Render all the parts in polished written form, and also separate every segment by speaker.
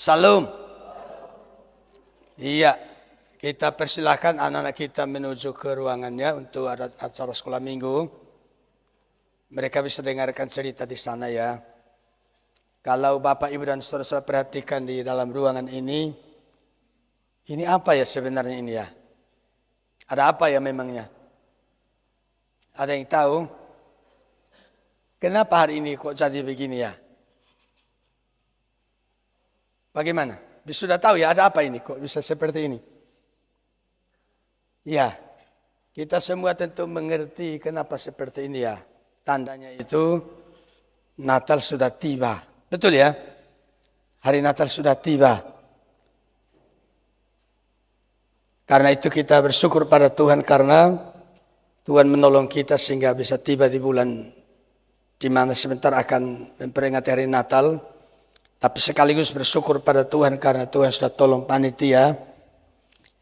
Speaker 1: Salam. Iya, kita persilahkan anak-anak kita menuju ke ruangannya untuk acara sekolah minggu. Mereka bisa dengarkan cerita di sana ya. Kalau Bapak, Ibu, dan saudara-saudara perhatikan di dalam ruangan ini apa ya sebenarnya ini ya? Ada apa ya memangnya? Ada yang tahu? Kenapa hari ini kok jadi begini ya? Bagaimana? Sudah tahu ya ada apa ini kok bisa seperti ini? Ya, kita semua tentu mengerti kenapa seperti ini ya. Tandanya itu Natal sudah tiba. Betul ya? Hari Natal sudah tiba. Karena itu kita bersyukur pada Tuhan karena Tuhan menolong kita sehingga bisa tiba di bulan di mana sebentar akan memperingati hari Natal. Tapi sekaligus bersyukur pada Tuhan karena Tuhan sudah tolong panitia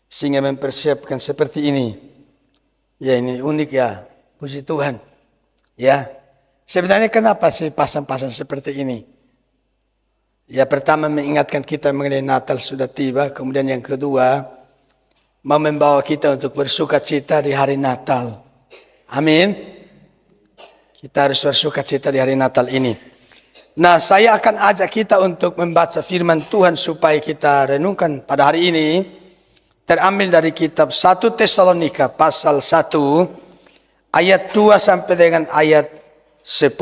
Speaker 1: sehingga mempersiapkan seperti ini. Ya ini unik ya, puji Tuhan. Ya, sebenarnya kenapa sih pasang-pasang seperti ini? Ya pertama mengingatkan kita mengenai Natal sudah tiba. Kemudian yang kedua, mau membawa kita untuk bersuka cita di hari Natal. Amin. Kita harus bersuka cita di hari Natal ini. Nah, saya akan ajak kita untuk membaca firman Tuhan supaya kita renungkan pada hari ini. Terambil dari kitab 1 Tesalonika pasal 1 ayat 2 sampai dengan ayat 10.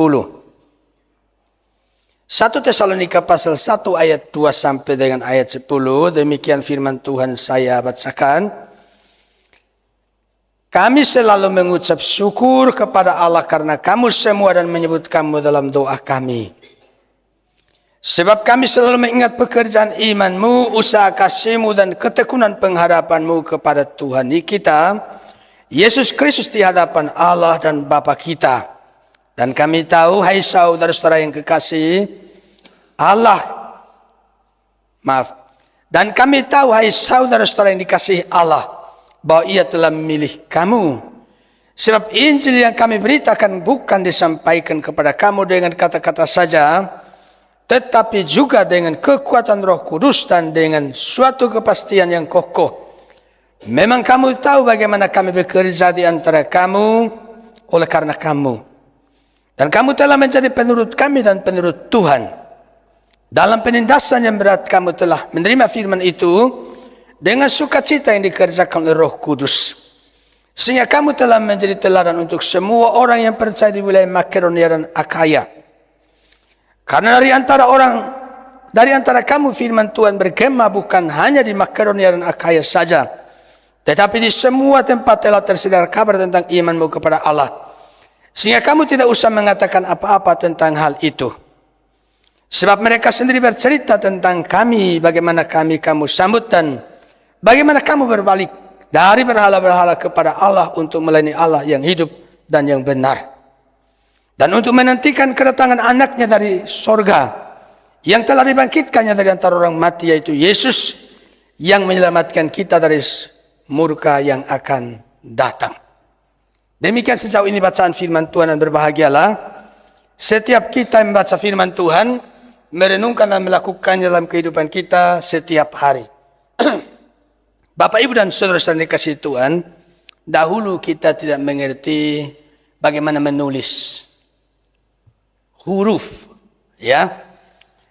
Speaker 1: 1 Tesalonika pasal 1 ayat 2 sampai dengan ayat 10. Demikian firman Tuhan saya bacakan. Kami selalu mengucap syukur kepada Allah karena kamu semua dan menyebut kamu dalam doa kami. Sebab kami selalu mengingat pekerjaan imanmu, usaha kasihmu dan ketekunan pengharapanmu kepada Tuhan kita, Yesus Kristus di hadapan Allah dan Bapa kita. Dan kami tahu, hai saudara-saudara yang kekasih, Dan kami tahu, hai saudara-saudara yang dikasihi Allah, bahwa Ia telah memilih kamu. Sebab Injil yang kami beritakan bukan disampaikan kepada kamu dengan kata-kata saja, tetapi juga dengan kekuatan Roh Kudus dan dengan suatu kepastian yang kokoh. Memang kamu tahu bagaimana kami bekerja di antara kamu oleh karena kamu. Dan kamu telah menjadi penurut kami dan penurut Tuhan. Dalam penindasan yang berat kamu telah menerima firman itu dengan sukacita yang dikerjakan oleh Roh Kudus. Sehingga kamu telah menjadi teladan untuk semua orang yang percaya di wilayah Makedonia dan Akaya. Karena dari antara kamu firman Tuhan bergema bukan hanya di Makedonia dan Akaya saja, tetapi di semua tempat telah tersebar kabar tentang imanmu kepada Allah. Sehingga kamu tidak usah mengatakan apa-apa tentang hal itu. Sebab mereka sendiri bercerita tentang kami, bagaimana kamu sambut dan bagaimana kamu berbalik dari berhala-berhala kepada Allah untuk melayani Allah yang hidup dan yang benar. Dan untuk menantikan kedatangan anaknya dari sorga yang telah dibangkitkannya dari antara orang mati, yaitu Yesus yang menyelamatkan kita dari murka yang akan datang. Demikian sejauh ini bacaan firman Tuhan, dan berbahagialah setiap kita membaca firman Tuhan, merenungkan dan melakukannya dalam kehidupan kita setiap hari. Bapak, Ibu, dan saudara-saudara dikasihi Tuhan, dahulu kita tidak mengerti bagaimana menulis huruf, ya.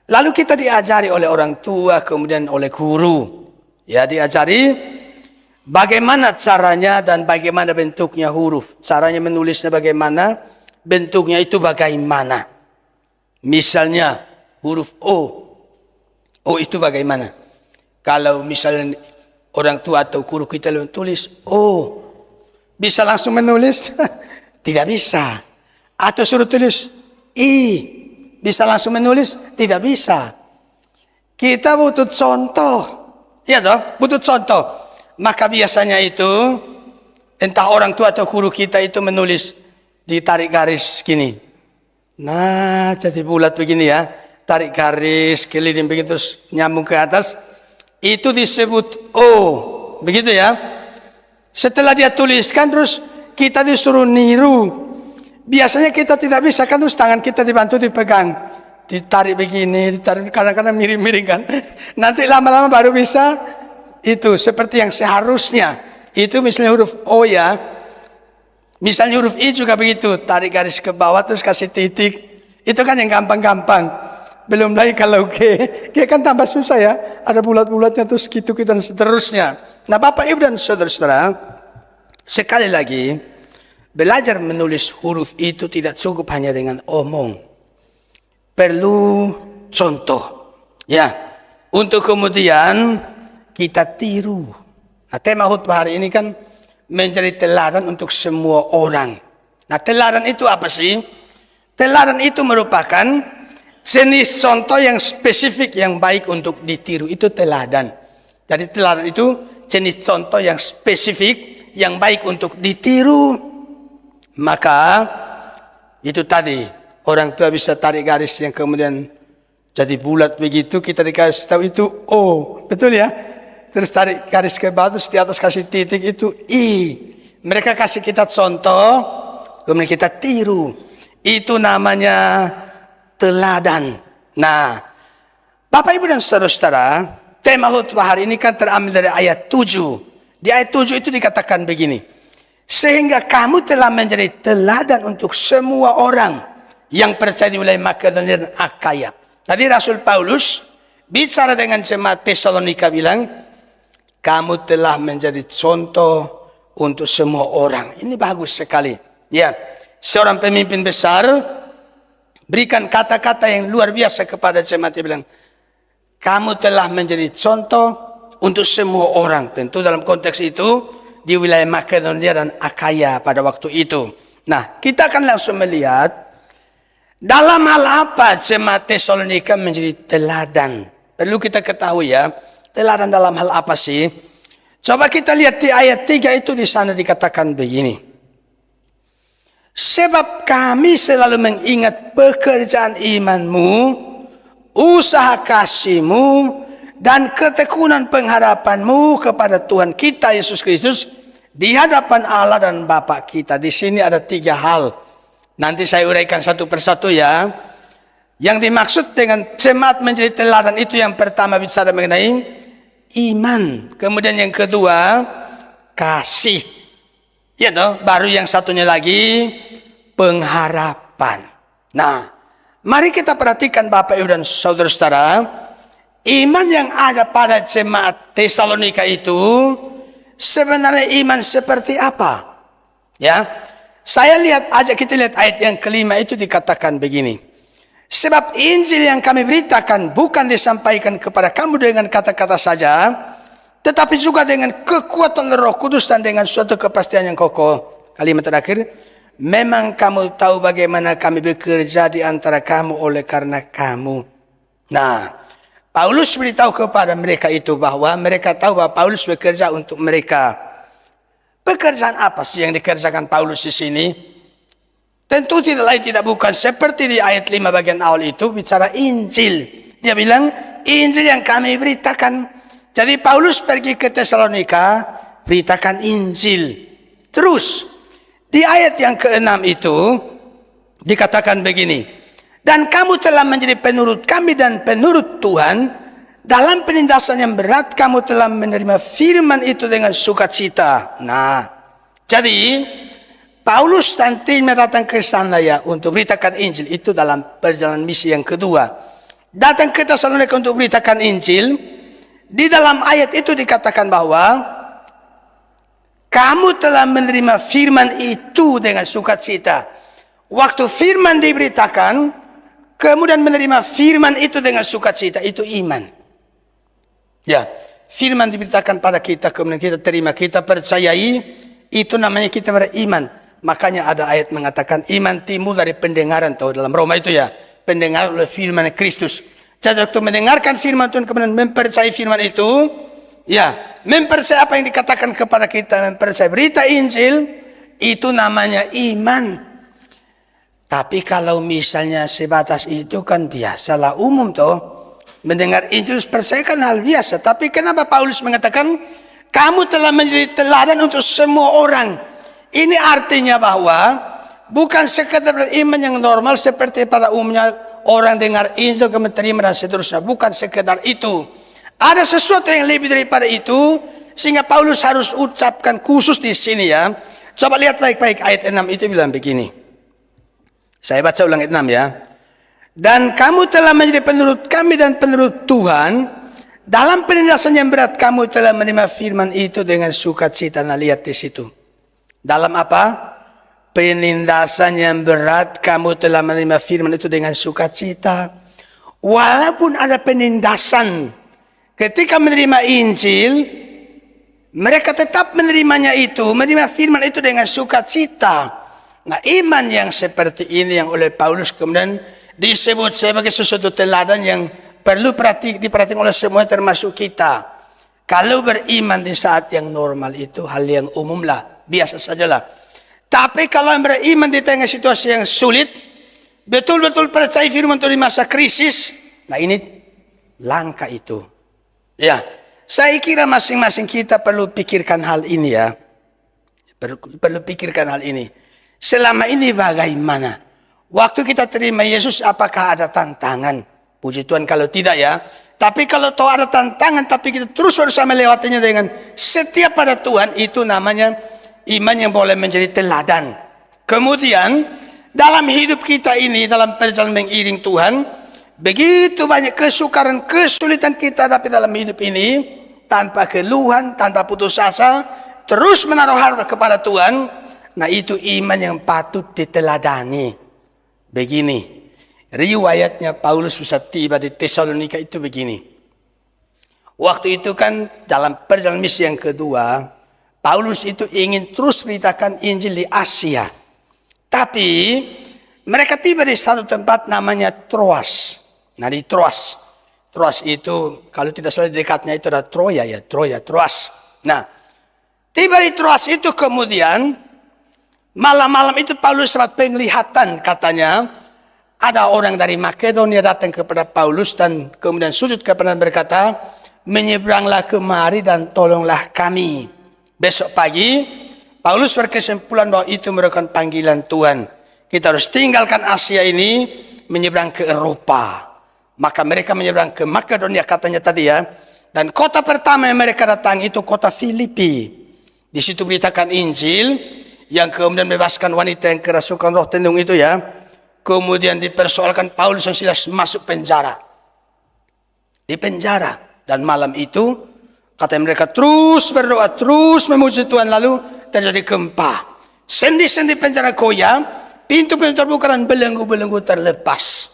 Speaker 1: Lalu kita diajari oleh orang tua, kemudian oleh guru, ya, diajari bagaimana caranya dan bagaimana bentuknya huruf. Caranya menulisnya bagaimana, bentuknya itu bagaimana. Misalnya huruf O. O itu bagaimana? Kalau misalnya orang tua atau guru kita tulis O, bisa langsung menulis? Tidak bisa. Atau suruh tulis I, bisa langsung menulis? Tidak bisa. Kita butuh contoh. Ya toh, butuh contoh. Maka biasanya itu, entah orang tua atau guru kita itu menulis, ditarik garis gini. Nah, jadi bulat begini ya. Tarik garis, keliling begitu, terus nyambung ke atas. Itu disebut O. Begitu ya. Setelah dia tuliskan, terus kita disuruh niru. Biasanya kita tidak bisa kan, terus tangan kita dibantu dipegang. ditarik begini, ditarik kadang-kadang miring-miring kan. Nanti lama-lama baru bisa itu seperti yang seharusnya. Itu misalnya huruf O ya. Misalnya huruf I juga begitu, tarik garis ke bawah terus kasih titik. Itu kan yang gampang-gampang. Belum lagi kalau G kan tambah susah ya. Ada bulat-bulatnya terus gitu dan seterusnya. Nah, Bapak Ibu dan saudara-saudara, sekali lagi belajar menulis huruf itu tidak cukup hanya dengan omong. Perlu contoh. Ya, untuk kemudian kita tiru. Nah, tema khutbah hari ini kan menjadi teladan untuk semua orang. Nah, teladan itu apa sih? Teladan itu merupakan jenis contoh yang spesifik yang baik untuk ditiru. Itu teladan. Jadi teladan itu jenis contoh yang spesifik yang baik untuk ditiru. Maka itu tadi. Orang tua bisa tarik garis yang kemudian jadi bulat begitu. Kita dikasih tahu itu O. Betul ya? Terus tarik garis ke bawah, terus di atas kasih titik itu I. Mereka kasih kita contoh, kemudian kita tiru. Itu namanya teladan. Nah, Bapak Ibu dan saudara-saudara, tema khutbah hari ini kan terambil dari ayat 7. Di ayat 7 itu dikatakan begini. Sehingga kamu telah menjadi teladan untuk semua orang yang percaya di wilayah Makedonia dan Akaya. Tadi Rasul Paulus bicara dengan jemaat Tesalonika bilang, kamu telah menjadi contoh untuk semua orang. Ini bagus sekali. Ya, seorang pemimpin besar berikan kata-kata yang luar biasa kepada jemaat. Dia bilang, kamu telah menjadi contoh untuk semua orang. Tentu dalam konteks itu di wilayah Makedonia dan Akaya pada waktu itu. Nah, kita akan langsung melihat dalam hal apa jemaat Tesalonika menjadi teladan. Perlu kita ketahui ya, teladan dalam hal apa sih? Coba kita lihat di ayat 3 itu, di sana dikatakan begini. Sebab kami selalu mengingat pekerjaan imanmu, usaha kasihmu, dan ketekunan pengharapanmu kepada Tuhan kita Yesus Kristus di hadapan Allah dan Bapa kita. Di sini ada 3 hal. Nanti saya uraikan satu persatu ya. Yang dimaksud dengan jemaat menjadi teladan itu, yang pertama bicara mengenai iman. Kemudian yang kedua, kasih. Ya toh, baru yang satunya lagi, pengharapan. Nah, mari kita perhatikan Bapak Ibu dan saudara-saudara. Iman yang ada pada jemaat Tesalonika itu sebenarnya iman seperti apa? Ya. Saya lihat aja, kita lihat ayat yang kelima itu dikatakan begini. Sebab Injil yang kami beritakan bukan disampaikan kepada kamu dengan kata-kata saja, tetapi juga dengan kekuatan Roh Kudus dan dengan suatu kepastian yang kokoh. Kalimat terakhir, memang kamu tahu bagaimana kami bekerja di antara kamu oleh karena kamu. Nah, Paulus beritahu kepada mereka itu bahwa mereka tahu bahwa Paulus bekerja untuk mereka. Pekerjaan apa sih yang dikerjakan Paulus di sini? Tentu tidak lain tidak bukan seperti di ayat 5 bagian awal itu bicara Injil. Dia bilang Injil yang kami beritakan. Jadi Paulus pergi ke Tesalonika beritakan Injil. Terus di ayat yang ke-6 itu dikatakan begini. Dan kamu telah menjadi penurut kami dan penurut Tuhan. Dalam penindasan yang berat kamu telah menerima firman itu dengan sukacita. Nah, jadi Paulus dan timnya datang ke sana ya untuk beritakan Injil. Itu dalam perjalanan misi yang kedua. Datang ke Tesalonika untuk beritakan Injil. Di dalam ayat itu dikatakan bahwa kamu telah menerima firman itu dengan sukacita. Waktu firman diberitakan, kemudian menerima firman itu dengan sukacita, itu iman. Ya, firman diberitakan pada kita, kemudian kita terima, kita percayai, itu namanya kita beriman. Makanya ada ayat mengatakan iman timbul dari pendengaran, tahu dalam Roma itu ya, pendengar oleh firman Kristus. Jadi waktu mendengarkan firman Tuhan kemudian mempercayai firman itu, ya, mempercayai apa yang dikatakan kepada kita, mempercayai berita Injil, itu namanya iman. Tapi kalau misalnya sebatas itu kan biasalah, umum toh. Mendengar Injil percaya kan hal biasa. Tapi kenapa Paulus mengatakan kamu telah menjadi teladan untuk semua orang? Ini artinya bahwa bukan sekedar beriman yang normal seperti pada umumnya orang dengar Injil kamu terima dan seterusnya. Bukan sekedar itu. Ada sesuatu yang lebih daripada itu, sehingga Paulus harus ucapkan khusus di sini ya. Coba lihat baik-baik ayat 6 itu bilang begini. Saya baca ulang ayat 6 ya. Dan kamu telah menjadi penurut kami dan penurut Tuhan. Dalam penindasan yang berat kamu telah menerima firman itu dengan sukacita. Nah lihat di situ. Dalam apa? Penindasan yang berat kamu telah menerima firman itu dengan sukacita. Walaupun ada penindasan ketika menerima Injil, mereka tetap menerimanya itu, menerima firman itu dengan sukacita. Nah, iman yang seperti ini yang oleh Paulus kemudian disebut sebagai sesuatu teladan yang perlu diperhatikan oleh semua termasuk kita. Kalau beriman di saat yang normal itu hal yang umum lah, biasa sajalah. Tapi kalau beriman di tengah situasi yang sulit, betul-betul percaya firman itu di masa krisis, nah ini langka itu. Ya, saya kira masing-masing kita perlu pikirkan hal ini ya. Perlu pikirkan hal ini. Selama ini bagaimana? Waktu kita terima Yesus apakah ada tantangan? Puji Tuhan kalau tidak ya. Tapi kalau tahu ada tantangan tapi kita terus berusaha melewatinya dengan setia pada Tuhan, itu namanya iman yang boleh menjadi teladan. Kemudian dalam hidup kita ini, dalam perjalanan mengiring Tuhan, begitu banyak kesukaran, kesulitan kita hadapi dalam hidup ini, tanpa keluhan, tanpa putus asa, terus menaruh harap kepada Tuhan. Nah itu iman yang patut diteladani. Begini, riwayatnya Paulus susah tiba di Tesalonika itu begini. Waktu itu kan dalam perjalanan misi yang kedua, Paulus itu ingin terus beritakan Injil di Asia. Tapi mereka tiba di satu tempat namanya Troas. Nah di Troas itu kalau tidak salah dekatnya itu ada Troya ya, Troas. Nah tiba di Troas itu kemudian malam-malam itu Paulus dapat penglihatan, katanya ada orang dari Makedonia datang kepada Paulus dan kemudian sujud kepada berkata, menyeberanglah kemari dan tolonglah kami. Besok pagi Paulus berkesimpulan bahwa itu merupakan panggilan Tuhan. Kita harus tinggalkan Asia ini, menyeberang ke Eropa. Maka mereka menyeberang ke Makedonia katanya tadi ya. Dan kota pertama yang mereka datang itu kota Filipi. Di situ beritakan Injil, yang kemudian bebaskan wanita yang kerasukan roh tendung itu ya. Kemudian dipersoalkan Paulus yang Silas masuk penjara. Di penjara. Dan malam itu kata mereka terus berdoa, terus memuji Tuhan, lalu terjadi gempa. Sendi-sendi penjara goyah, pintu-pintu terbuka dan belenggu-belenggu terlepas.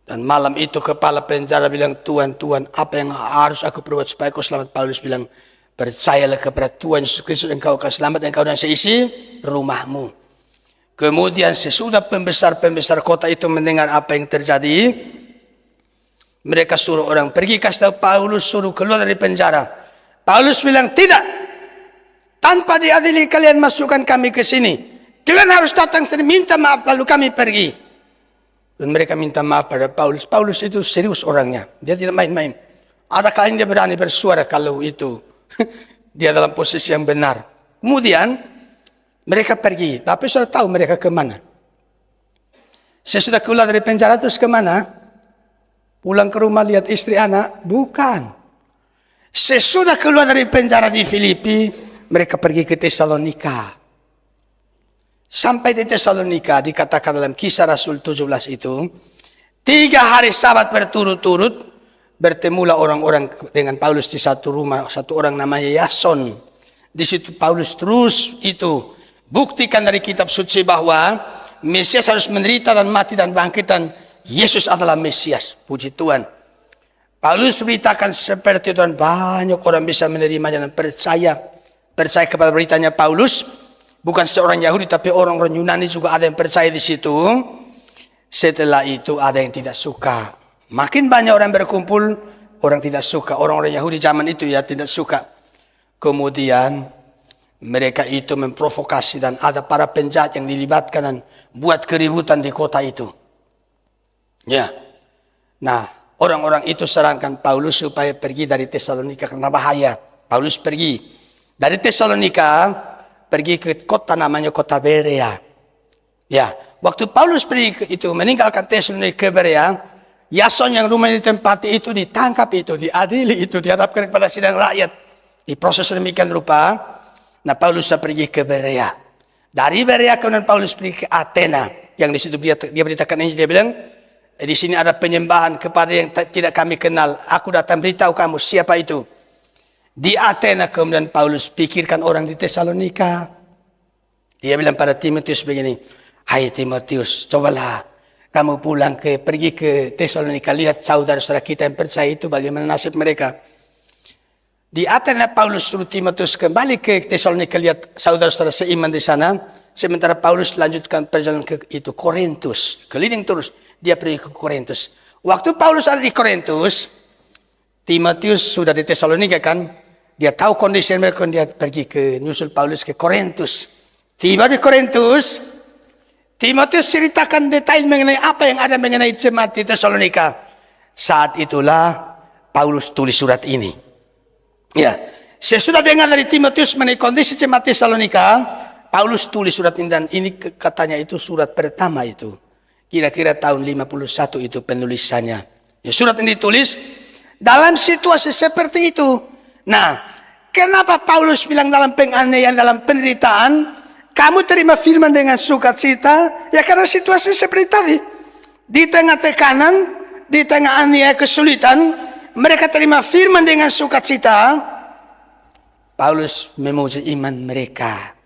Speaker 1: Dan malam itu kepala penjara bilang, Tuhan, apa yang harus aku perbuat supaya kau selamat? Paulus bilang, percayalah kepada Tuhan Yesus Kristus, engkau akan selamat, engkau dan seisi rumahmu. Kemudian sesudah pembesar-pembesar kota itu mendengar apa yang terjadi, mereka suruh orang pergi kasih tahu Paulus, suruh keluar dari penjara. Paulus bilang, tidak, tanpa diadili kalian masukkan kami ke sini. Kalian harus datang sini minta maaf lalu kami pergi. Dan mereka minta maaf pada Paulus. Paulus itu serius orangnya, dia tidak main-main. Ada kalian dia berani bersuara kalau itu dia dalam posisi yang benar. Kemudian mereka pergi, tapi sudah tahu mereka kemana. Sesudah keluar dari penjara terus kemana? Pulang ke rumah lihat istri anak? Bukan. Sesudah keluar dari penjara di Filipi, mereka pergi ke Tesalonika. Sampai di Tesalonika dikatakan dalam Kisah Rasul 17 itu, 3 hari Sabat berturut-turut bertemulah orang-orang dengan Paulus di satu rumah, satu orang namanya Yason. Di situ Paulus terus itu buktikan dari kitab suci bahwa Mesias harus menderita dan mati dan bangkit dan Yesus adalah Mesias. Puji Tuhan. Paulus beritakan seperti itu dan banyak orang bisa menerimanya dan percaya kepada beritanya Paulus. Bukan seorang Yahudi tapi orang-orang Yunani juga ada yang percaya di situ. Setelah itu ada yang tidak suka. Makin banyak orang berkumpul, orang tidak suka. Orang-orang Yahudi zaman itu ya tidak suka. Kemudian mereka itu memprovokasi dan ada para penjahat yang dilibatkan dan buat keributan di kota itu. Ya. Nah, orang-orang itu sarankan Paulus supaya pergi dari Tesalonika karena bahaya. Paulus pergi dari Tesalonika, pergi ke kota namanya kota Berea. Ya, waktu Paulus pergi itu meninggalkan Tesalonika ke Berea, Yason yang rumahnya ditempati itu ditangkap itu, diadili itu, dihadapkan kepada sidang rakyat. Diproses demikian rupa. Nah, Paulus pergi ke Berea. Dari Berea kemudian Paulus pergi ke Athena, yang di situ dia beritakan Injil. Dia bilang, di sini ada penyembahan kepada yang tidak kami kenal. Aku datang beritahu kamu siapa itu. Di Athena kemudian Paulus pikirkan orang di Tesalonika. Dia bilang pada Timotius begini, hai Timotius, cobalah kamu pergi ke Tesalonika, lihat saudara-saudara kita yang percaya itu bagaimana nasib mereka. Di Athena Paulus suruh Timotius kembali ke Tesalonika, lihat saudara-saudara seiman di sana. Sementara Paulus lanjutkan perjalanan ke itu Korintus, keliling terus. Dia pergi ke Korintus. Waktu Paulus ada di Korintus, Timotius sudah di Tesalonika kan. Dia tahu kondisi mereka, dia pergi ke nyusul Paulus ke Korintus. Tiba di Korintus, Timotius ceritakan detail mengenai apa yang ada mengenai jemaat di Tesalonika. Saat itulah Paulus tulis surat ini. Ya, sesudah dengar dari Timotius mengenai kondisi jemaat Tesalonika, Paulus tulis surat ini, dan ini katanya itu surat pertama itu. Kira-kira tahun 51 itu penulisannya. Ya, surat ini ditulis dalam situasi seperti itu. Nah, kenapa Paulus bilang dalam penganiayaan, dalam penderitaan, kamu terima firman dengan sukacita? Ya karena situasi seperti tadi. Di tengah tekanan, di tengah aniaya kesulitan, mereka terima firman dengan sukacita. Paulus memuji iman mereka.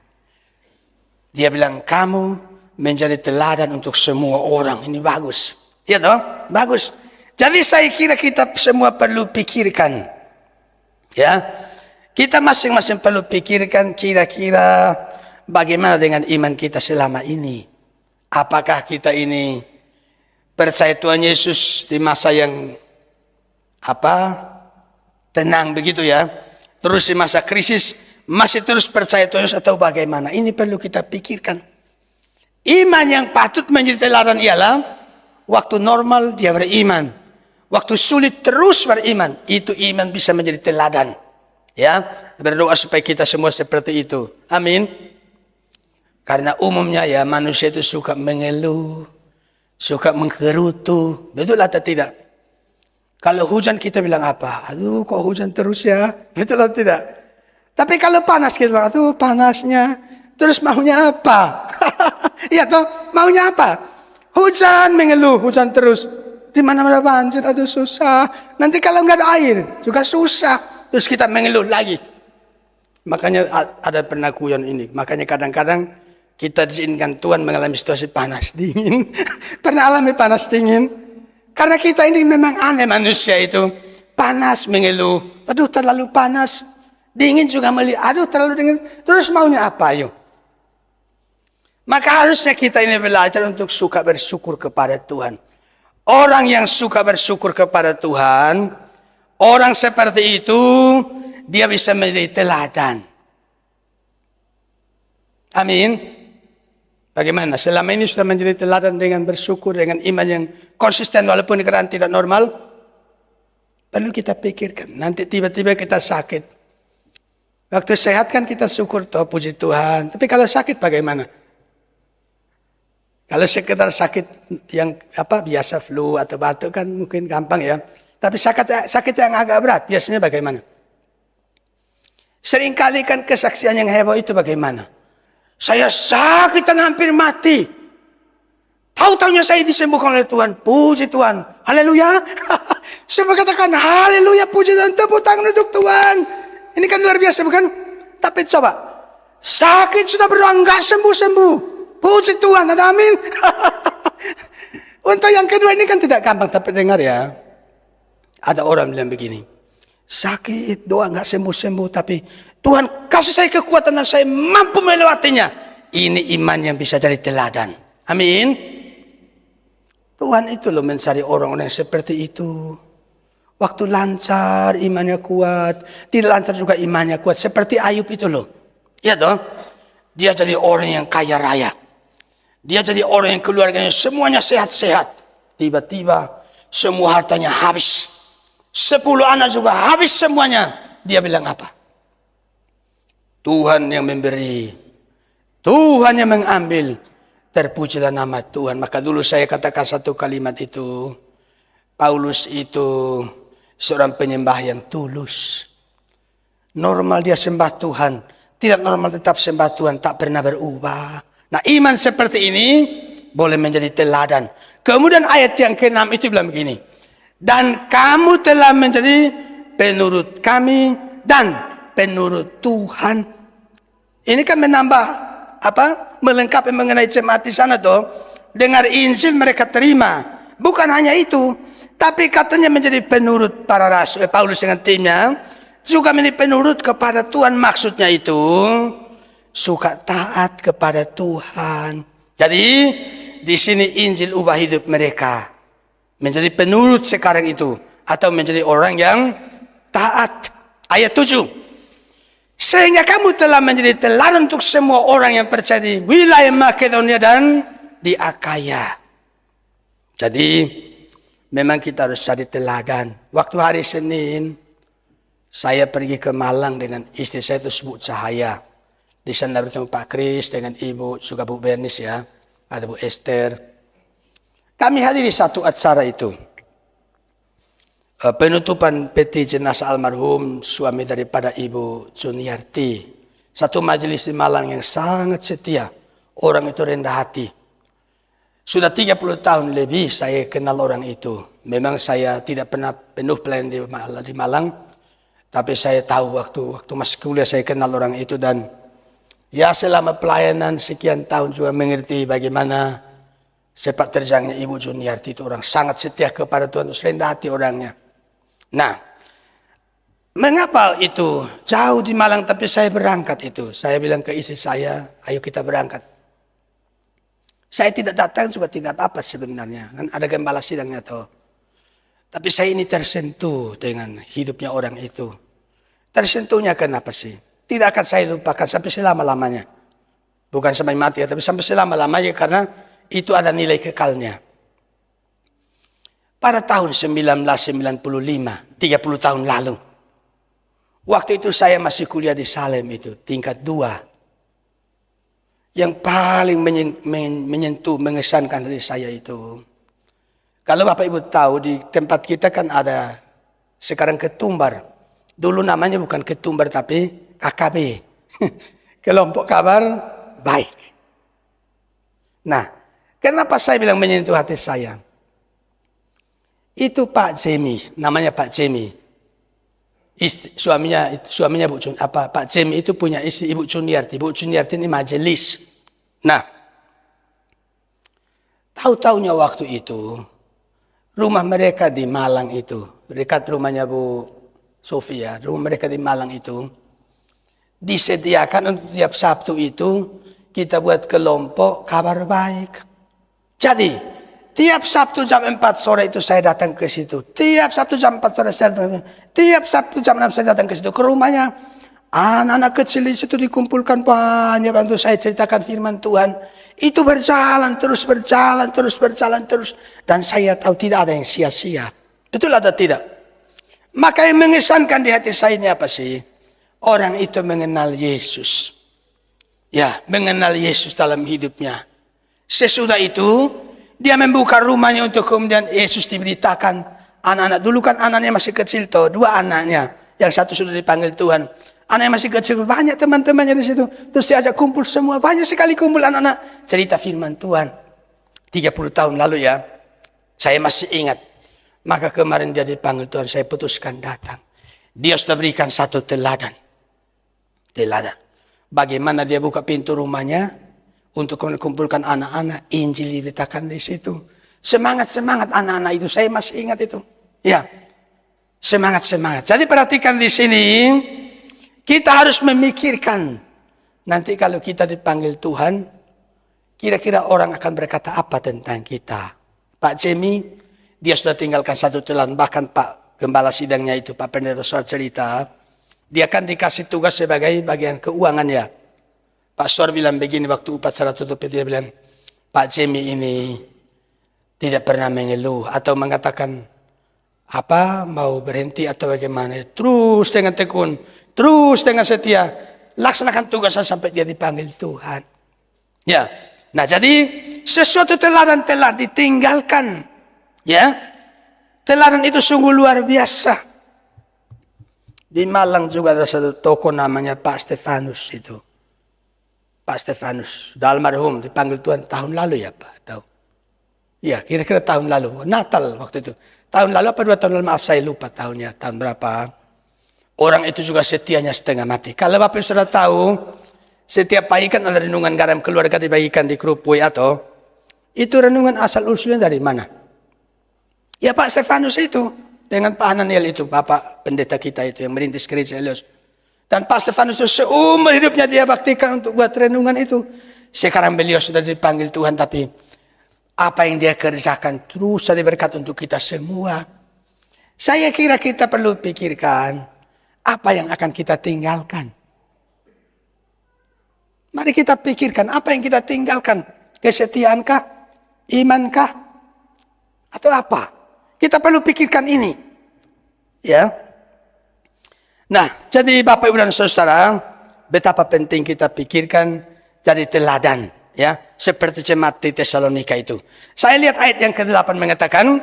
Speaker 1: Dia bilang, kamu menjadi teladan untuk semua orang. Ini bagus. Ya toh? Bagus. Jadi saya kira kita semua perlu pikirkan. Ya, kita masing-masing perlu pikirkan kira-kira bagaimana dengan iman kita selama ini. Apakah kita ini percaya Tuhan Yesus di masa yang tenang begitu ya. Terus di masa krisis masih terus percaya Tuhan Yesus atau bagaimana? Ini perlu kita pikirkan. Iman yang patut menjadi teladan ialah waktu normal dia beriman. Waktu sulit terus beriman. Itu iman bisa menjadi teladan. Ya, berdoa supaya kita semua seperti itu. Amin. Karena umumnya ya manusia itu suka mengeluh, suka menggerutu. Betul atau tidak? Kalau hujan kita bilang apa? Aduh kok hujan terus ya? Betul atau tidak? Tapi kalau panas kita bilang, aduh panasnya. Terus maunya apa? Iya toh, maunya apa? Hujan mengeluh, hujan terus. Di mana-mana banjir, aduh susah. Nanti kalau nggak ada air, juga susah. Terus kita mengeluh lagi. Makanya ada pengakuan ini. Makanya kadang-kadang kita diizinkan Tuhan mengalami situasi panas dingin. Pernah alami panas dingin? Karena kita ini memang aneh manusia itu. Panas mengeluh. Aduh terlalu panas. Dingin juga melihat. Aduh terlalu dingin. Terus maunya apa yuk? Maka harusnya kita ini belajar untuk suka bersyukur kepada Tuhan. Orang yang suka bersyukur kepada Tuhan, orang seperti itu, dia bisa menjadi teladan. Amin. Bagaimana? Selama ini sudah menjadi teladan dengan bersyukur, dengan iman yang konsisten walaupun keadaan tidak normal. Perlu kita pikirkan. Nanti tiba-tiba kita sakit. Waktu sehat kan kita syukur, toh puji Tuhan. Tapi kalau sakit bagaimana? Kalau sekedar sakit yang biasa flu atau batuk kan mungkin gampang ya. Tapi sakit yang agak berat biasanya bagaimana? Seringkali kan kesaksian yang heboh itu bagaimana? Saya sakit dan hampir mati. Tahu-taunya saya disembuhkan oleh Tuhan. Puji Tuhan. Haleluya. Semua katakan haleluya, puji Tuhan, tepuk tangan untuk Tuhan. Ini kan luar biasa bukan? Tapi coba. Sakit sudah berdoa enggak sembuh-sembuh. Puji Tuhan, ada amin. Untuk yang kedua ini kan tidak gampang, tapi dengar ya. Ada orang bilang begini. Sakit, doa enggak sembuh-sembuh, tapi Tuhan kasih saya kekuatan dan saya mampu melewatinya. Ini iman yang bisa jadi teladan. Amin. Tuhan itu loh mencari orang-orang yang seperti itu. Waktu lancar imannya kuat, tidak lancar juga imannya kuat. Seperti Ayub itu loh. Iya toh? Dia jadi orang yang kaya raya. Dia jadi orang yang keluarganya semuanya sehat-sehat. Tiba-tiba semua hartanya habis. 10 anak juga habis semuanya. Dia bilang apa? Tuhan yang memberi. Tuhan yang mengambil. Terpujilah nama Tuhan. Maka dulu saya katakan satu kalimat itu. Paulus itu seorang penyembah yang tulus. Normal dia sembah Tuhan. Tidak normal tetap sembah Tuhan. Tak pernah berubah. Nah, iman seperti ini boleh menjadi teladan. Kemudian ayat yang ke-6 itu bilang begini. Dan kamu telah menjadi penurut kami dan penurut Tuhan. Ini kan menambah melengkapi mengenai jemaat di sana tuh. Dengar Injil mereka terima. Bukan hanya itu, tapi katanya menjadi penurut para rasul. Paulus dengan timnya juga menjadi penurut kepada Tuhan. Maksudnya itu suka taat kepada Tuhan. Jadi di sini Injil ubah hidup mereka menjadi penurut sekarang itu, atau menjadi orang yang taat. Ayat 7. Sehingga kamu telah menjadi teladan untuk semua orang yang percaya di wilayah Makedonia dan di Akaya. Jadi memang kita harus jadi teladan. Waktu hari Senin saya pergi ke Malang dengan istri saya itu sebut Cahaya. Di sana bertemu Pak Kris dengan Ibu, juga Bu Bernis ya. Ada Bu Esther. Kami hadiri satu acara itu. Penutupan peti jenazah almarhum suami daripada Ibu Juniarti. Satu majelis di Malang yang sangat setia. Orang itu rendah hati. Sudah 30 tahun lebih saya kenal orang itu. Memang saya tidak pernah penuh pelayanan di Malang. Tapi saya tahu waktu masih kuliah saya kenal orang itu. Dan ya selama pelayanan sekian tahun juga mengerti bagaimana sepak terjangnya Ibu Juniarti itu orang sangat setia kepada Tuhan. Terus rendah hati orangnya. Nah, mengapa itu jauh di Malang tapi saya berangkat itu. Saya bilang ke istri saya, ayo kita berangkat. Saya tidak datang juga tidak apa-apa sebenarnya. Kan ada gembala sidangnya toh. Tapi saya ini tersentuh dengan hidupnya orang itu. Tersentuhnya kenapa sih? Tidak akan saya lupakan sampai selama-lamanya. Bukan sampai mati ya, tapi sampai selama-lamanya karena itu ada nilai kekalnya. Pada tahun 1995, 30 tahun lalu. Waktu itu saya masih kuliah di Salem itu, tingkat 2. Yang paling menyentuh, mengesankan dari saya itu. Kalau Bapak Ibu tahu di tempat kita kan ada sekarang Ketumbar. Dulu namanya bukan Ketumbar tapi KKB. Kelompok Kabar Baik. Nah, kenapa saya bilang menyentuh hati saya? Itu Pak Jemi, namanya Pak Jemi. Suaminya Pak Jemi itu punya istri Ibu Juniarti. Ibu Juniarti ini majelis. Nah, tahu-taunya waktu itu rumah mereka di Malang itu, dekat rumahnya Bu Sofia, rumah mereka di Malang itu disediakan untuk tiap Sabtu itu kita buat kelompok kabar baik. Jadi tiap Sabtu jam 4 sore itu saya datang ke situ. Tiap Sabtu jam 4 sore saya datang. Tiap Sabtu jam 6 saya datang ke situ. Ke rumahnya. Anak-anak kecil di situ dikumpulkan banyak. Untuk saya ceritakan firman Tuhan. Itu berjalan terus. Dan saya tahu tidak ada yang sia-sia. Betul atau tidak? Maka yang mengesankan di hati saya ini apa sih? Orang itu mengenal Yesus. Ya, mengenal Yesus dalam hidupnya. Sesudah itu dia membuka rumahnya untuk kemudian Yesus diberitakan. Anak-anak dulu kan anaknya masih kecil toh, 2 anaknya. Yang satu sudah dipanggil Tuhan. Anaknya masih kecil, banyak teman-temannya di situ. Terus diajak kumpul semua, banyak sekali kumpul anak-anak. Cerita firman Tuhan. 30 tahun lalu ya, saya masih ingat. Maka kemarin dia dipanggil Tuhan, saya putuskan datang. Dia sudah berikan satu teladan. Bagaimana dia buka pintu rumahnya. Untuk mengumpulkan anak-anak, Injil diberitakan di situ. Semangat anak-anak itu, saya masih ingat itu. Ya, semangat. Jadi perhatikan di sini, kita harus memikirkan. Nanti kalau kita dipanggil Tuhan, kira-kira orang akan berkata apa tentang kita. Pak Jemi, dia sudah tinggalkan satu teladan. Bahkan Pak Gembala sidangnya itu, Pak Pendeta soal cerita, dia akan dikasih tugas sebagai bagian keuangannya. Pak Sor bilang begini waktu upacara tutup itu, dia bilang, Pak Jemi ini tidak pernah mengeluh atau mengatakan apa mau berhenti atau bagaimana. Terus dengan tekun, terus dengan setia, laksanakan tugasnya sampai dia dipanggil Tuhan. Ya, Nah, jadi sesuatu teladan telah ditinggalkan. Ya, teladan itu sungguh luar biasa. Di Malang juga ada satu toko namanya Pak Stefanus itu. Pak Stefanus, almarhum, dipanggil Tuhan tahun lalu ya Pak? Tahu? Ya, kira-kira tahun lalu, Natal waktu itu. Tahun lalu apa 2 tahun lalu, maaf saya lupa tahunnya, tahun berapa. Orang itu juga setianya setengah mati. Kalau Bapak sudah tahu, setiap pagi kan ada renungan garam keluarga dibagikan di grup WA atau itu renungan asal usulnya dari mana? Ya Pak Stefanus itu, dengan Pak Hananiel itu, Bapak pendeta kita itu yang merintis gereja Helios. Dan Pak Stefanus itu seumur hidupnya dia baktikan untuk buat renungan itu. Sekarang beliau sudah dipanggil Tuhan, tapi apa yang dia kerjakan terus jadi berkat untuk kita semua. Saya kira kita perlu pikirkan apa yang akan kita tinggalkan. Mari kita pikirkan apa yang kita tinggalkan. Kesetiaankah? Imankah? Atau apa? Kita perlu pikirkan ini. Ya. Nah, jadi Bapak Ibu dan Saudara, betapa penting kita pikirkan jadi teladan, ya, seperti jemaat di Tesalonika itu. Saya lihat ayat yang ke-8 mengatakan,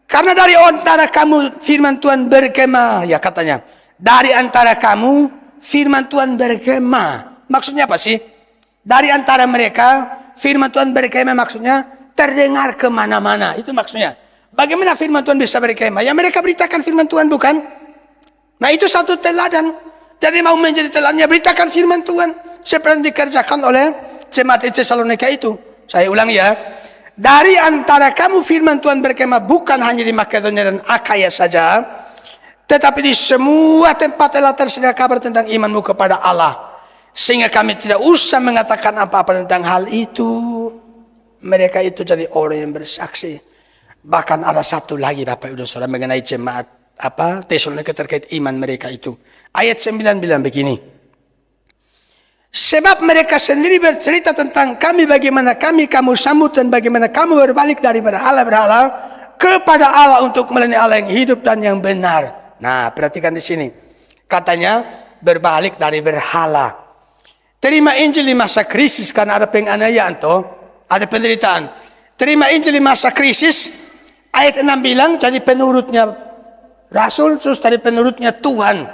Speaker 1: karena dari antara kamu firman Tuhan bergema, ya katanya, dari antara kamu firman Tuhan bergema. Maksudnya apa sih? Dari antara mereka firman Tuhan bergema maksudnya terdengar kemana-mana. Itu maksudnya. Bagaimana firman Tuhan bisa bergema? Ya mereka beritakan firman Tuhan bukan? Nah itu satu teladan. Jadi mau menjadi teladannya beritakan firman Tuhan. Seperti yang dikerjakan oleh jemaat di Tesalonika itu. Saya ulang ya. Dari antara kamu firman Tuhan bergema bukan hanya di Makedonia dan Akaya saja. Tetapi di semua tempat telah tersedia kabar tentang imanmu kepada Allah. Sehingga kami tidak usah mengatakan apa-apa tentang hal itu. Mereka itu jadi orang yang bersaksi. Bahkan ada satu lagi Bapak Ibu Saudara mengenai jemaat Tesalonika terkait iman mereka itu. Ayat 9 bilang begini. Sebab mereka sendiri bercerita tentang kami, bagaimana kami kamu sambut dan bagaimana kamu berbalik dari berhala-berhala kepada Allah untuk melayani Allah yang hidup dan yang benar. Nah, perhatikan di sini. Katanya berbalik dari berhala. Terima Injil di masa krisis karena ada penganiayaan toh, ada penderitaan. Terima Injil di masa krisis. Ayat 6 bilang jadi penurutnya Rasul, terus dari penurutnya Tuhan.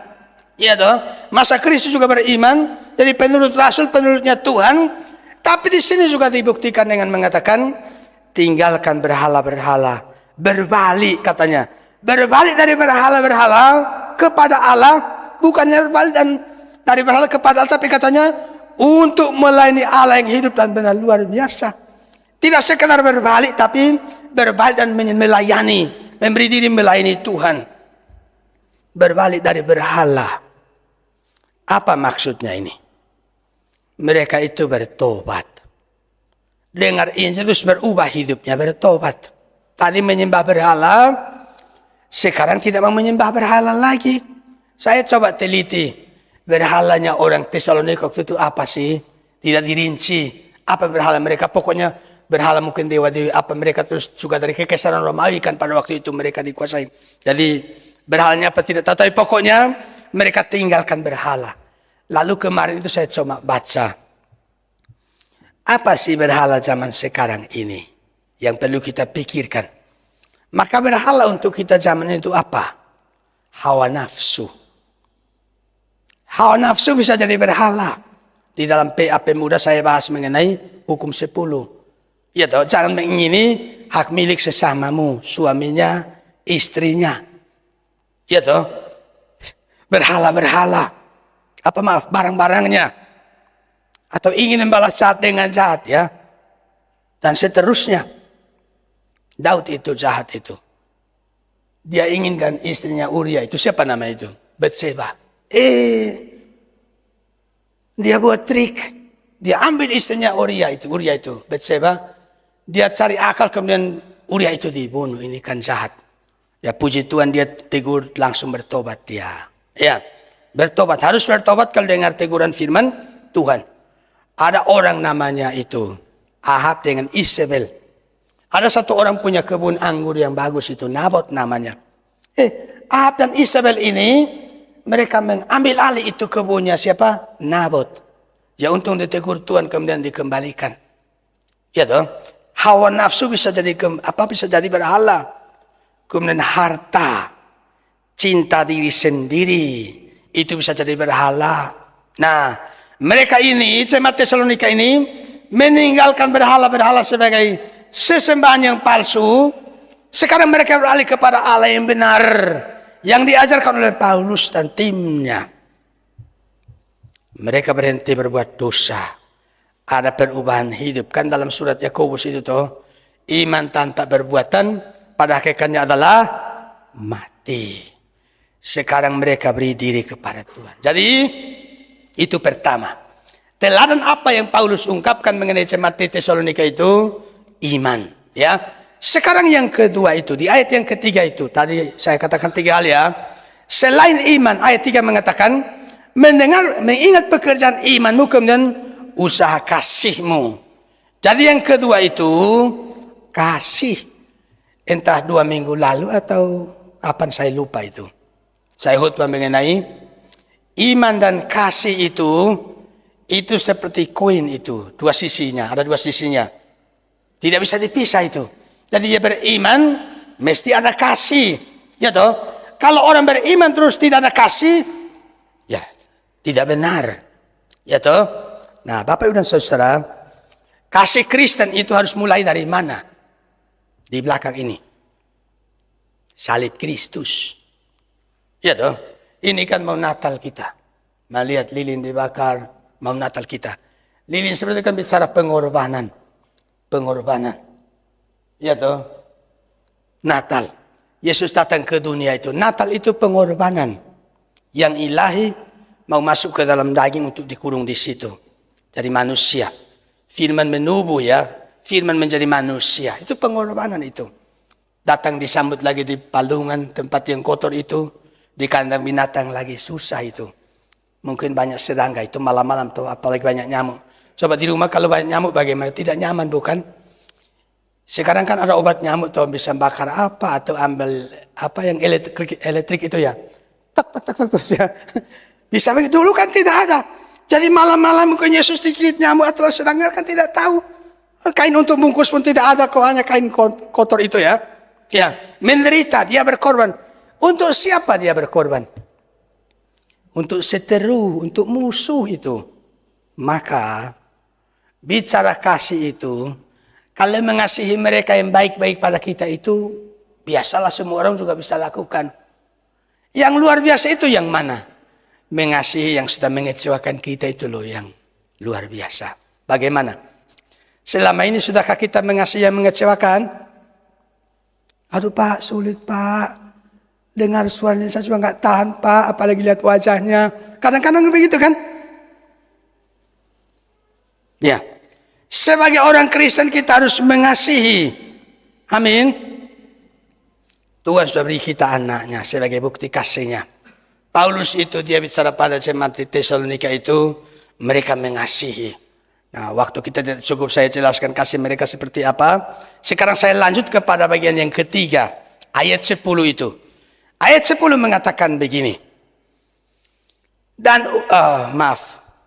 Speaker 1: Iya toh. Masa krisis juga beriman. Jadi penurut Rasul, penurutnya Tuhan. Tapi di sini juga dibuktikan dengan mengatakan tinggalkan berhala-berhala. Berbalik katanya. Berbalik dari berhala-berhala kepada Allah. Bukannya berbalik dan dari berhala kepada Allah. Tapi katanya untuk melayani Allah yang hidup dan benar, luar biasa. Tidak sekadar berbalik, tapi berbalik dan melayani. Memberi diri melayani Tuhan. Berbalik dari berhala. Apa maksudnya ini? Mereka itu bertobat. Dengar Injil terus berubah hidupnya, bertobat. Tadi menyembah berhala, sekarang tidak mau menyembah berhala lagi. Saya coba teliti. Berhalanya orang Tesalonika waktu itu apa sih? Tidak dirinci. Apa berhala mereka? Pokoknya berhala mungkin dewa-dewi. Apa mereka terus juga dari kekaisaran Romawi kan pada waktu itu mereka dikuasai. Jadi berhalanya apa tidak tahu, tapi pokoknya mereka tinggalkan berhala. Lalu kemarin itu saya coba baca. Apa sih berhala zaman sekarang ini? Yang perlu kita pikirkan. Maka berhala untuk kita zaman itu apa? Hawa nafsu. Hawa nafsu bisa jadi berhala. Di dalam PAP muda saya bahas mengenai hukum 10. Ya tahu, jangan mengingini hak milik sesamamu, suaminya, istrinya. Ya toh, berhala-berhala, apa maaf, barang-barangnya, atau ingin membalas jahat dengan jahat ya, dan seterusnya. Daud itu jahat itu, dia inginkan istrinya Uria itu, siapa nama itu? Batseba. Dia buat trik, dia ambil istrinya Uria itu, Batseba, dia cari akal kemudian Uria itu dibunuh. Ini kan jahat. Ya puji Tuhan dia tegur langsung bertobat dia. Ya bertobat, harus bertobat kalau dengar teguran firman Tuhan. Ada orang namanya itu Ahab dengan Isabel. Ada satu orang punya kebun anggur yang bagus itu Nabot namanya. Ahab dan Isabel ini mereka mengambil alih itu kebunnya siapa? Nabot. Ya untung ditegur Tuhan kemudian dikembalikan. Ya toh, hawa nafsu bisa jadi bisa jadi berhala. Kemudian harta, cinta diri sendiri, itu bisa jadi berhala. Nah, mereka ini, jemaat Tesalonika ini, meninggalkan berhala-berhala sebagai sesembahan yang palsu. Sekarang mereka beralih kepada Allah yang benar, yang diajarkan oleh Paulus dan timnya. Mereka berhenti berbuat dosa. Ada perubahan hidup. Kan dalam surat Yakobus itu toh, iman tanpa perbuatan pada hakikatnya adalah mati. Sekarang mereka beri diri kepada Tuhan. Jadi itu pertama. Teladan apa yang Paulus ungkapkan mengenai jemaat Tesalonika itu? Iman. Ya. Sekarang yang kedua itu, di ayat yang ketiga itu, tadi saya katakan 3 hal ya. Selain iman, ayat 3 mengatakan, mengingat pekerjaan imanmu, kemudian usaha kasihmu. Jadi yang kedua itu, kasih. Entah 2 minggu lalu atau kapan saya lupa itu. Saya khutbah mengenai iman dan kasih itu seperti koin itu. 2 sisinya, ada 2 sisinya. Tidak bisa dipisah itu. Jadi dia beriman, mesti ada kasih. Ya toh? Kalau orang beriman terus tidak ada kasih, ya tidak benar. Ya toh? Nah, Bapak Ibu dan Saudara, kasih Kristen itu harus mulai dari mana? Di belakang ini. Salib Kristus. Ya toh? Ini kan mau Natal kita. Melihat lilin dibakar, mau Natal kita. Lilin sebenarnya kan bicara pengorbanan. Pengorbanan. Ya toh? Natal. Yesus datang ke dunia itu. Natal itu pengorbanan. Yang ilahi mau masuk ke dalam daging untuk dikurung di situ. Dari manusia. Firman menubuh ya. Firman menjadi manusia. Itu pengorbanan itu. Datang disambut lagi di palungan tempat yang kotor itu. Di kandang binatang lagi susah itu. Mungkin banyak serangga itu malam-malam tuh. Apalagi banyak nyamuk. Coba di rumah kalau banyak nyamuk bagaimana? Tidak nyaman bukan? Sekarang kan ada obat nyamuk tuh. Bisa bakar apa. Atau ambil apa yang elektrik itu ya. Tak terus ya. Bisa begitu. Dulu kan tidak ada. Jadi malam-malam mungkin Yesus digigit nyamuk atau serangga kan tidak tahu. Kain untuk bungkus pun tidak ada, kok hanya kain kotor itu ya. Ya, menderita, dia berkorban. Untuk siapa dia berkorban? Untuk seteru, untuk musuh itu. Maka bicara kasih itu, kalau mengasihi mereka yang baik-baik pada kita itu, biasalah semua orang juga bisa lakukan. Yang luar biasa itu yang mana? Mengasihi yang sudah mengecewakan kita itu loh yang luar biasa. Bagaimana? Selama ini sudahkah kita mengasihi yang mengecewakan? Aduh Pak, sulit Pak. Dengar suaranya saya juga nggak tahan Pak. Apalagi lihat wajahnya. Kadang-kadang begitu kan? Ya. Sebagai orang Kristen kita harus mengasihi. Amin. Tuhan sudah beri kita anaknya sebagai bukti kasihnya. Paulus itu dia bicara pada jemaat di Tesalonika itu mereka mengasihi. Nah, waktu kita tidak cukup saya jelaskan kasih mereka seperti apa. Sekarang saya lanjut kepada bagian yang ketiga. Ayat 10 itu. Ayat 10 mengatakan begini. Dan,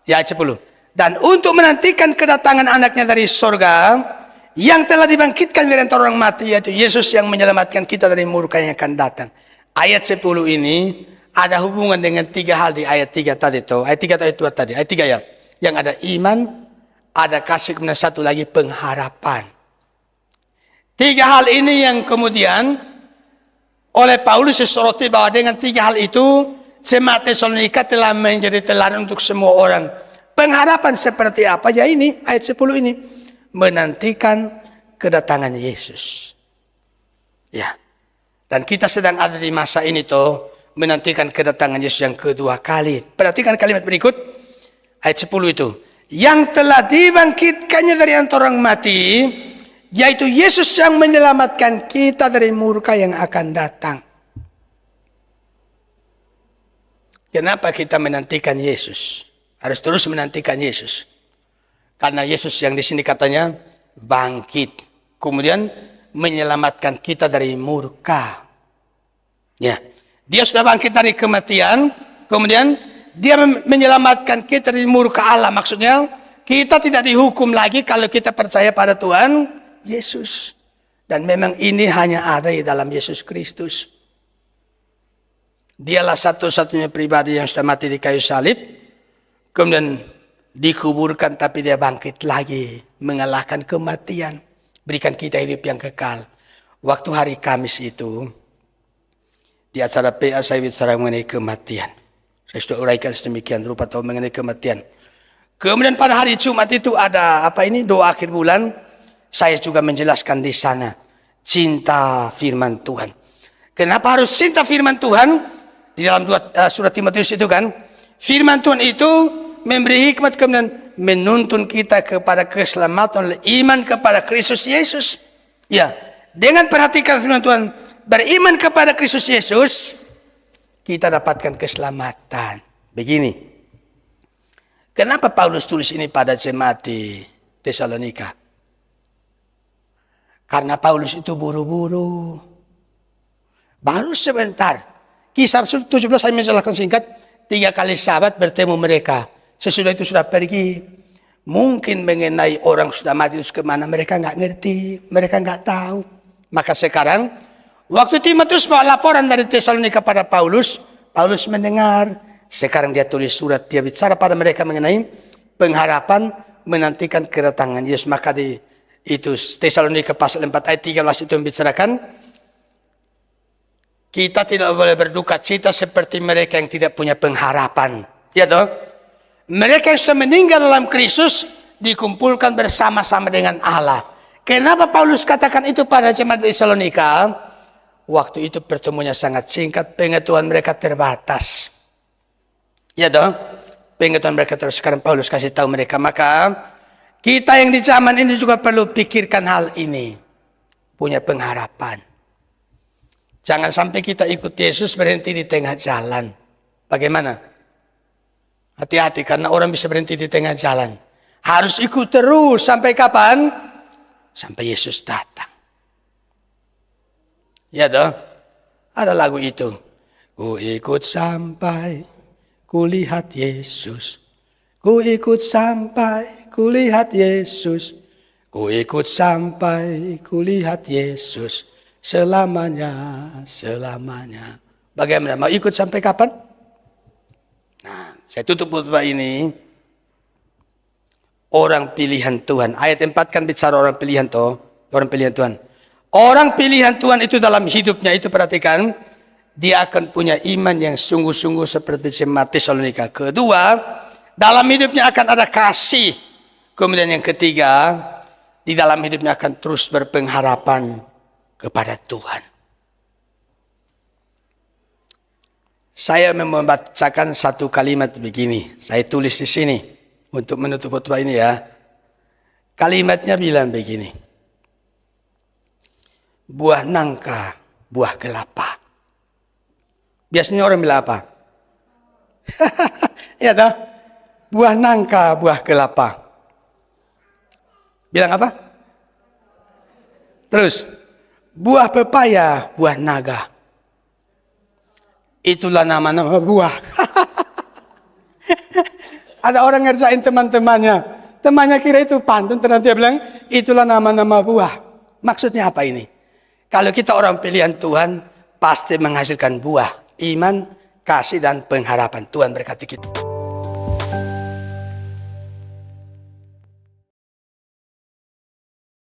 Speaker 1: ayat 10. Dan untuk menantikan kedatangan anaknya dari sorga, yang telah dibangkitkan dari antara orang mati, yaitu Yesus yang menyelamatkan kita dari murka yang akan datang. Ayat 10 ini ada hubungan dengan 3 hal di ayat 3 tadi itu. Ayat 3 ayat 2 tadi. Ayat 3 ya. Yang ada iman, ada kasih, kemudian satu lagi pengharapan. 3 hal ini yang kemudian oleh Paulus disoroti bahwa dengan 3 hal itu jemaat Tesalonika telah menjadi teladan untuk semua orang. Pengharapan seperti apa? Ya ini ayat 10 ini. Menantikan kedatangan Yesus. Ya. Dan kita sedang ada di masa ini toh. Menantikan kedatangan Yesus yang kedua kali. Perhatikan kalimat berikut. Ayat 10 itu. Yang telah dibangkitkannya dari antara orang mati. Yaitu Yesus yang menyelamatkan kita dari murka yang akan datang. Kenapa kita menantikan Yesus? Harus terus menantikan Yesus. Karena Yesus yang di sini katanya bangkit. Kemudian menyelamatkan kita dari murka. Ya. Dia sudah bangkit dari kematian, kemudian dia menyelamatkan kita dari murka Allah. Maksudnya, Kita tidak dihukum lagi kalau kita percaya pada Tuhan Yesus. Dan memang ini hanya ada di dalam Yesus Kristus. Dialah satu-satunya pribadi yang sudah mati di kayu salib. Kemudian dikuburkan tapi dia bangkit lagi. Mengalahkan kematian. Berikan kita hidup yang kekal. Waktu hari Kamis itu. Di acara PA saya bicara mengenai kematian. Saya sudah uraikan sedemikian rupa tahu mengenai kematian. Kemudian pada hari Jumat itu ada doa akhir bulan. Saya juga menjelaskan di sana. Cinta firman Tuhan. Kenapa harus cinta firman Tuhan? Di dalam surat Timotius itu kan. Firman Tuhan itu memberi hikmat kemudian menuntun kita kepada keselamatan oleh iman kepada Kristus Yesus. Ya, dengan perhatikan firman Tuhan. Beriman kepada Kristus Yesus. Kita dapatkan keselamatan. Begini. Kenapa Paulus tulis ini pada jemaat di Tesalonika? Karena Paulus itu buru-buru. Baru sebentar. Kisah 17 saya menjelaskan singkat. 3 kali sahabat bertemu mereka. Sesudah itu sudah pergi. Mungkin mengenai orang sudah mati terus kemana. Mereka nggak ngerti. Mereka nggak tahu. Maka sekarang. Waktu Timotius bawa laporan dari Tesalonika pada Paulus. Paulus mendengar. Sekarang dia tulis surat, dia bicara pada mereka mengenai pengharapan menantikan kedatangan Yesus. Maka di itu Tesalonika pasal 4 ayat 13 itu membicarakan kita tidak boleh berduka cita seperti mereka yang tidak punya pengharapan. Ya toh? Mereka yang sudah meninggal dalam Kristus dikumpulkan bersama-sama dengan Allah. Kenapa Paulus katakan itu pada jemaat Tesalonika? Waktu itu pertemuannya sangat singkat, pengetahuan mereka terbatas. Ya dong, pengetahuan mereka terus. Sekarang Paulus kasih tahu mereka. Maka kita yang di zaman ini juga perlu pikirkan hal ini. Punya pengharapan. Jangan sampai kita ikut Yesus berhenti di tengah jalan. Bagaimana? Hati-hati karena orang bisa berhenti di tengah jalan. Harus ikut terus sampai kapan? Sampai Yesus datang. Ya dong, ada lagu itu. Ku ikut sampai kulihat Yesus, ku ikut sampai kulihat Yesus, ku ikut sampai kulihat Yesus selamanya, selamanya. Bagaimana? Mau ikut sampai kapan? Nah, saya tutup khotbah ini. Orang pilihan Tuhan. Ayat 4 kan bicara orang pilihan toh, orang pilihan Tuhan. Orang pilihan Tuhan itu dalam hidupnya itu perhatikan. Dia akan punya iman yang sungguh-sungguh seperti jemaat Tesalonika. Kedua, dalam hidupnya akan ada kasih. Kemudian yang ketiga, di dalam hidupnya akan terus berpengharapan kepada Tuhan. Saya membacakan satu kalimat begini. Saya tulis di sini untuk menutup khotbah ini ya. Kalimatnya bilang begini. Buah nangka, buah kelapa. Biasanya orang bilang apa? Ya toh? Buah nangka, buah kelapa. Bilang apa? Terus, buah pepaya, buah naga. Itulah nama-nama buah. Ada orang ngerjain teman-temannya. Temannya kira itu pantun, ternyata dia bilang, itulah nama-nama buah. Maksudnya apa ini? Kalau kita orang pilihan Tuhan, pasti menghasilkan buah. Iman, kasih, dan pengharapan. Tuhan berkati kita.